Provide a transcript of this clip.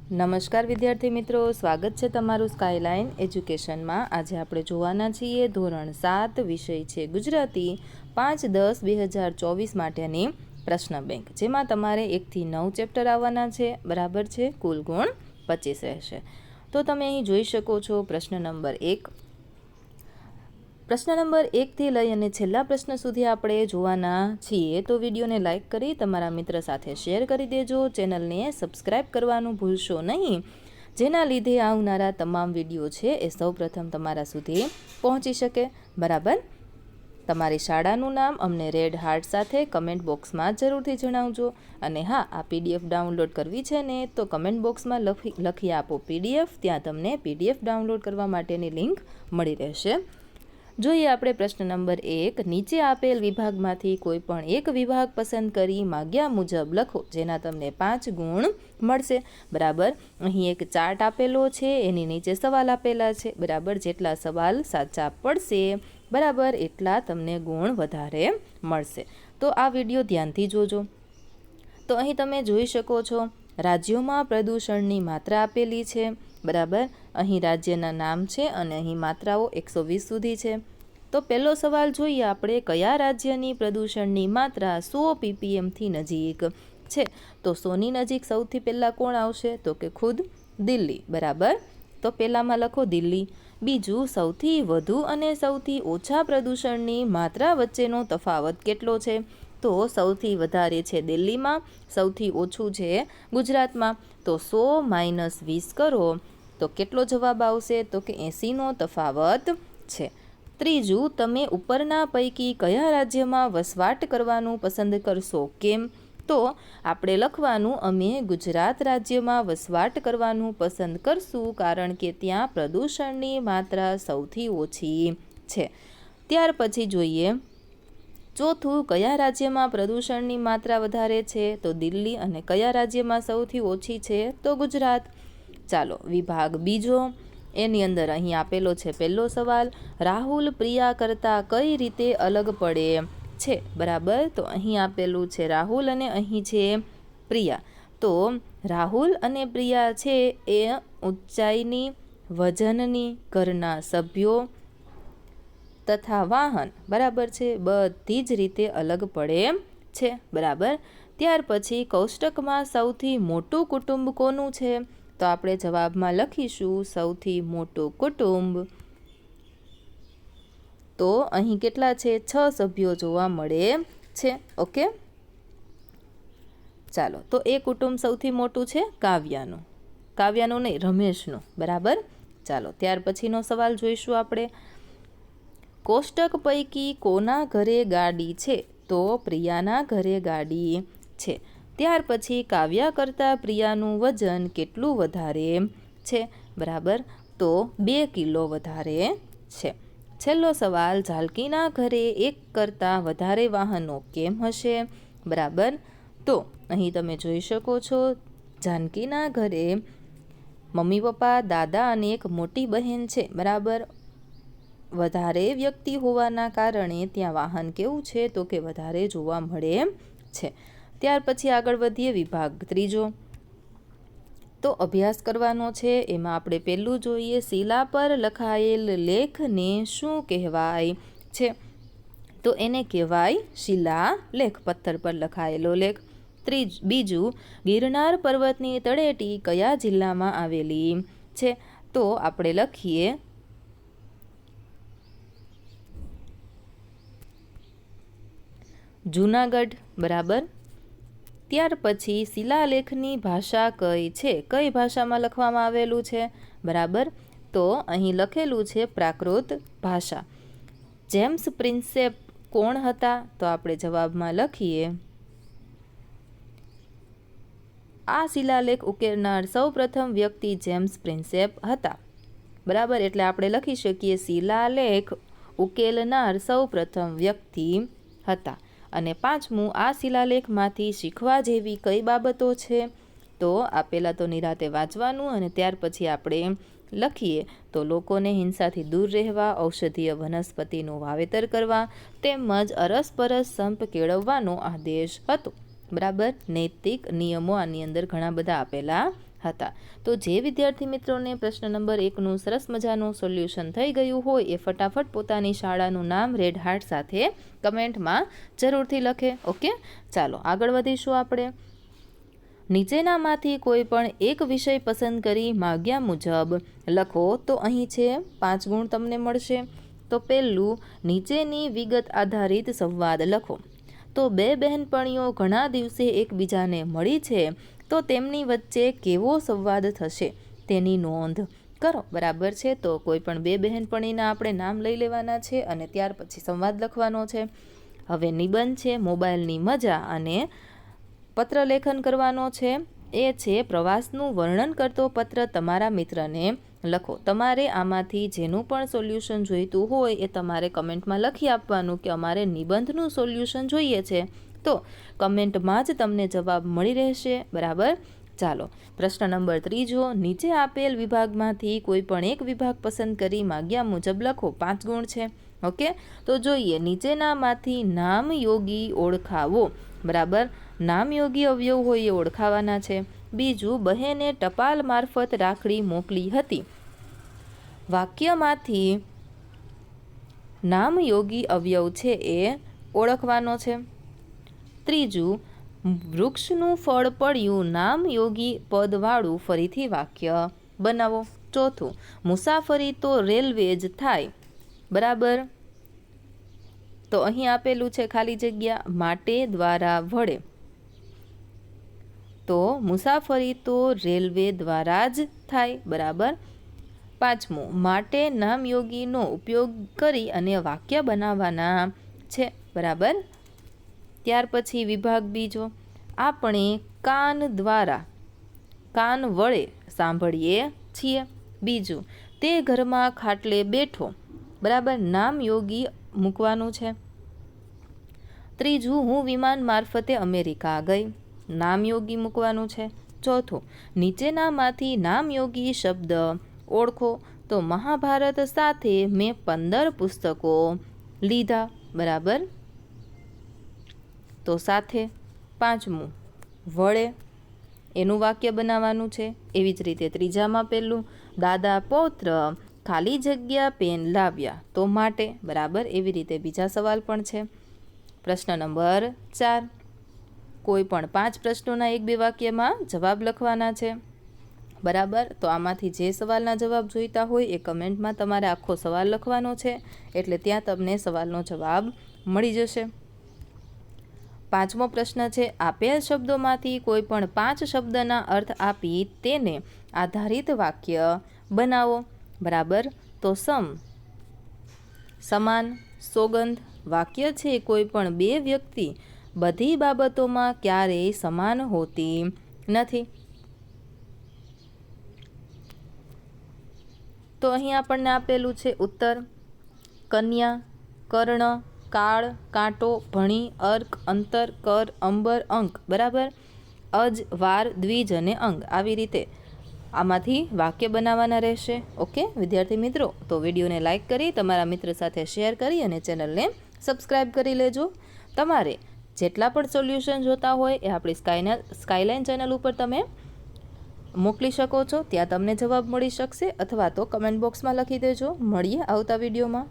નમસ્કાર વિદ્યાર્થી મિત્રો, સ્વાગત છે તમારું સ્કાયલાઇન એજ્યુકેશનમાં। આજે આપણે જોવાના છીએ ધોરણ 7 વિષય છે ગુજરાતી 5-10-2024 માટેની પ્રશ્ન બેંક, જેમાં તમારે 1 થી 9 ચેપ્ટર આવવાના છે, બરાબર છે। કુલ ગુણ 25 રહેશે। તો તમે અહીં જોઈ શકો છો પ્રશ્ન નંબર 1। પ્રશ્ન નંબર 1 થી લઈ અને છેલ્લા પ્રશ્ન સુધી આપણે જોવાના છીએ। તો વિડીયોને લાઇક કરી તમારા મિત્ર સાથે શેર કરી દેજો। ચેનલને સબસ્ક્રાઈબ કરવાનું ભૂલશો નહીં, જેના લીધે આવનારા તમામ વિડીયો છે એ સૌપ્રથમ તમારા સુધી પહોંચી શકે, બરાબર। તમારી શાળાનું નામ અમને રેડ હાર્ટ સાથે કમેન્ટ બોક્સમાં જરૂરથી જણાવજો। અને હા, આ પીડીએફ ડાઉનલોડ કરવી છે ને તો કમેન્ટ બોક્સમાં લખી આપો પીડીએફ, ત્યાં તમને પીડીએફ ડાઉનલોડ કરવા માટેની લિંક મળી રહેશે। જોઈએ આપણે પ્રશ્ન નંબર 1। નીચે આપેલ વિભાગમાંથી કોઈ પણ એક વિભાગ પસંદ કરી માગ્યા મુજબ લખો, જેના તમને 5 ગુણ મળશે, બરાબર। અહીં એક ચાર્ટ આપેલો છે, એની નીચે સવાલ આપેલા છે, બરાબર। જેટલા સવાલ સાચા પડશે, બરાબર, એટલા તમને ગુણ વધારે મળશે। તો આ વિડીયો ધ્યાનથી જોજો। તો અહીં તમે જોઈ શકો છો રાજ્યોમાં પ્રદૂષણની માત્રા આપેલી છે, બરાબર। અહીં રાજ્યના નામ છે અને અહીં માત્રાઓ 120 સુધી છે। તો પહેલો સવાલ જોઈએ આપણે, કયા રાજ્યની પ્રદૂષણની માત્રા 100 ppmથી નજીક છે? તો 100ની નજીક સૌથી પહેલાં કોણ આવશે? તો કે ખુદ દિલ્હી, બરાબર। તો પહેલામાં લખો દિલ્હી। બીજું, સૌથી વધુ અને સૌથી ઓછા પ્રદૂષણની માત્રા વચ્ચેનો તફાવત કેટલો છે? તો સૌથી વધારે છે દિલ્હીમાં, સૌથી ઓછું છે ગુજરાતમાં। તો 100 - 20 કરો તો કેટલો જવાબ આવશે? તો કે 80નો તફાવત છે। ત્રીજું, તમે ઉપરના પૈકી કયા રાજ્યમાં વસવાટ કરવાનું પસંદ કરશો? કેમ? તો આપણે લખવાનું, અમે ગુજરાત રાજ્યમાં વસવાટ કરવાનું પસંદ કરશું, કારણ કે ત્યાં પ્રદૂષણની માત્રા સૌથી ઓછી છે। ત્યાર પછી જોઈએ ચોથું, કયા રાજ્યમાં પ્રદૂષણની માત્રા વધારે છે? તો દિલ્હી। અને કયા રાજ્યમાં સૌથી ઓછી છે? તો ગુજરાત। ચાલો વિભાગ બીજો, એની અંદર અહીં આપેલો છે પહેલો સવાલ, રાહુલ પ્રિયા કરતાં કઈ રીતે અલગ પડે છે? બરાબર। તો અહીં આપેલું છે રાહુલ અને અહીં છે પ્રિયા। તો રાહુલ અને પ્રિયા છે એ ઊંચાઈની, વજનની, ઘરના સભ્યો તથા વાહન, બરાબર છે, બધી જ રીતે અલગ પડે છે, બરાબર। ત્યાર પછી કોષ્ટકમાં સૌથી મોટું કુટુંબ કોનું છે? તો આપણે જવાબમાં લખીશું સૌથી મોટું કુટુંબ। તો અહીં કેટલા છે? 6 સભ્યો જોવા મળે છે, ઓકે। ચાલો, તો એ કુટુંબ સૌથી મોટું છે કાવ્યાનું, કાવ્યાનું નહીં, રમેશનું, બરાબર। ચાલો ત્યાર પછીનો સવાલ જોઈશું આપણે, કોષ્ટક પૈકી કોના ઘરે ગાડી છે? તો પ્રિયાના ઘરે ગાડી છે। ત્યાર પછી કાવ્યા કરતાં પ્રિયાનું વજન કેટલું વધારે છે? બરાબર, તો 2 કિલો વધારે છે। છેલ્લો સવાલ, ઝાલકીના ઘરે 1 કરતાં વધારે વાહનો કેમ હશે? બરાબર, તો અહીં તમે જોઈ શકો છો જાનકીના ઘરે મમ્મી પપ્પા, દાદા અને એક મોટી બહેન છે, બરાબર। વધારે વ્યક્તિ હોવાના કારણે ત્યાં વાહન કેવું છે? તો કે વધારે જોવા મળે છે। ત્યાર પછી આગળ વધીએ વિભાગ ત્રીજો। તો અભ્યાસ કરવાનો છે, એમાં આપણે પહેલું જોઈએ, શિલા પર લખાયેલ લેખને શું કહેવાય છે? તો એને કહેવાય શિલાલેખ, પથ્થર પર લખાયેલો લેખ। બીજું, ગિરનાર પર્વતની તળેટી કયા જિલ્લામાં આવેલી છે? તો આપણે લખીએ જૂનાગઢ, બરાબર। ત્યાર પછી શિલાલેખની ભાષા કઈ છે? કઈ ભાષામાં લખવામાં આવેલું છે? બરાબર, તો અહીં લખેલું છે પ્રાકૃત ભાષા। જેમ્સ પ્રિન્સેપ કોણ હતા? તો આપણે જવાબમાં લખીએ, આ શિલાલેખ ઉકેલનાર સૌપ્રથમ વ્યક્તિ જેમ્સ પ્રિન્સેપ હતા, બરાબર। એટલે આપણે લખી શકીએ શિલાલેખ ઉકેલનાર સૌપ્રથમ વ્યક્તિ હતા। અને પાંચમું, આ શિલાલેખમાંથી શીખવા જેવી કઈ બાબતો છે? તો આપેલા તો નિરાતે વાંચવાનું અને ત્યાર પછી આપણે લખીએ તો લોકોને હિંસાથી દૂર રહેવા, ઔષધીય વનસ્પતિનું વાવેતર કરવા તેમજ અરસપરસ સંપ કેળવવાનો આદેશ હતો, બરાબર। નૈતિક નિયમો આની અંદર ઘણા બધા આપેલા હતા. તો જે વિદ્યાર્થી મિત્રોને પ્રશ્ન નંબર 1નું સરસ મજાનું સોલ્યુશન થઈ ગયું હોય એ ફટાફટ પોતાની શાળાનું નામ રેડ હાર્ટ સાથે કમેન્ટમાં જરૂરથી લખે. ઓકે, ચાલો આગળ વધીશું આપણે. નીચેનામાંથી કોઈ પણ એક વિષય પસંદ કરી માગ્યા મુજબ લખો. તો અહીં છે 5 ગુણ તમને મળશે. તો પહેલું, નીચેની વિગત આધારિત સંવાદ લખો. તો બે બહેનપણીઓ ઘણા દિવસે એકબીજાને મળી છે, તો તેમની વચ્ચે કેવો સંવાદ થશે તેની નોંધ કરો. બરાબર છે. તો કોઈ પણ બે બહેનપણીના આપણે નામ લઈ લેવાના છે અને ત્યાર પછી સંવાદ લખવાનો છે. હવે નિબંધ છે મોબાઈલની મજા અને પત્ર લેખન કરવાનો છે. એ છે પ્રવાસનું વર્ણન કરતો પત્ર તમારા મિત્રને લખો. તમારે આમાંથી જેનું પણ સોલ્યુશન જોઈતું હોય એ તમારે કમેન્ટમાં લખી આપવાનું કે અમારે નિબંધનું સોલ્યુશન જોઈએ છે. તો કમેન્ટમાં જ તમને જવાબ મળી રહેશે. બરાબર. ચાલો, પ્રશ્ન નંબર 3, નીચે આપેલ વિભાગમાંથી કોઈ પણ એક વિભાગ પસંદ કરી માગ્યા મુજબ લખો. 5 ગુણ છે. ઓકે, તો જોઈએ. નીચેનામાંથી નામયોગી ઓળખાવો. બરાબર, નામયોગી અવયવ હોય એ ઓળખાવાના છે. બીજું, બહેને ટપાલ મારફત રાખડી મોકલી હતી. વાક્યમાંથી નામયોગી અવયવ છે એ ઓળખવાનો છે. ત્રીજું, વૃક્ષનું ફળ પડ્યું નામયોગી પદવાળું ફરીથી વાક્ય બનાવો. ચોથું, મુસાફરી તો રેલવે જ થાય. બરાબર. તો અહીં આપેલું છે ખાલી જગ્યા માટે દ્વારા વડે. તો મુસાફરી તો રેલવે દ્વારા જ થાય. બરાબર. પાંચમું, માટે નામયોગીનો ઉપયોગ કરી અને વાક્ય બનાવવાના છે. બરાબર. ત્યાર પછી વિભાગ બીજો, આપણે કાન દ્વારા કાન વડે સાંભળીએ છીએ. બીજું, તે ઘરમાં ખાટલે બેઠો. બરાબર, નામયોગી મૂકવાનું છે. ત્રીજું, હું વિમાન મારફતે અમેરિકા ગઈ. નામયોગી મૂકવાનું છે. ચોથું, નીચેનામાંથી નામયોગી શબ્દ ઓળખો. તો મહાભારત સાથે મેં 15 પુસ્તકો લીધા. બરાબર. તો સાથે. પાંચમું, વડે એનું વાક્ય બનાવવાનું છે. એવી જ રીતે ત્રીજામાં પહેલું, દાદા પૌત્ર ખાલી જગ્યા પેન લાવ્યા. તો માટે. બરાબર. એવી રીતે બીજા સવાલ પણ છે. પ્રશ્ન નંબર 4, કોઈ પણ 5 પ્રશ્નોના 1-2 વાક્યમાં જવાબ લખવાના છે. બરાબર. તો આમાંથી જે સવાલના જવાબ જોઈતા હોય એ કમેન્ટમાં તમારે આખો સવાલ લખવાનો છે, એટલે ત્યાં તમને સવાલનો જવાબ મળી જશે. 5મો પ્રશ્ન છે, આપેલ શબ્દોમાંથી કોઈ પણ 5 શબ્દના અર્થ આપી તેને આધારિત વાક્ય બનાવો. બરાબર. તો સમાન, સોગંદ. વાક્ય છે, કોઈ પણ 2 વ્યક્તિ બધી બાબતોમાં ક્યારેય સમાન હોતી નથી. તો અહીં આપણને આપેલું છે ઉત્તર, કન્યા, કર્ણ, કાળ, કાંટો, ભણી, અર્ક, અંતર, કર, અંબર, અંક. બરાબર. અજ, વાર, દ્વિજ અને અંગ. આવી રીતે આમાંથી વાક્ય બનાવવાના રહેશે. ઓકે વિદ્યાર્થી મિત્રો, તો વિડીયોને લાઇક કરી તમારા મિત્ર સાથે શેર કરી અને ચેનલને સબસ્ક્રાઈબ કરી લેજો. તમારે જેટલા પણ સોલ્યુશન જોતા હોય એ આપણી સ્કાયલાઇન ચેનલ ઉપર તમે મોકલી શકો છો. ત્યાં તમને જવાબ મળી શકશે, અથવા તો કમેન્ટ બોક્સમાં લખી દેજો. મળીએ આવતા વિડીયોમાં.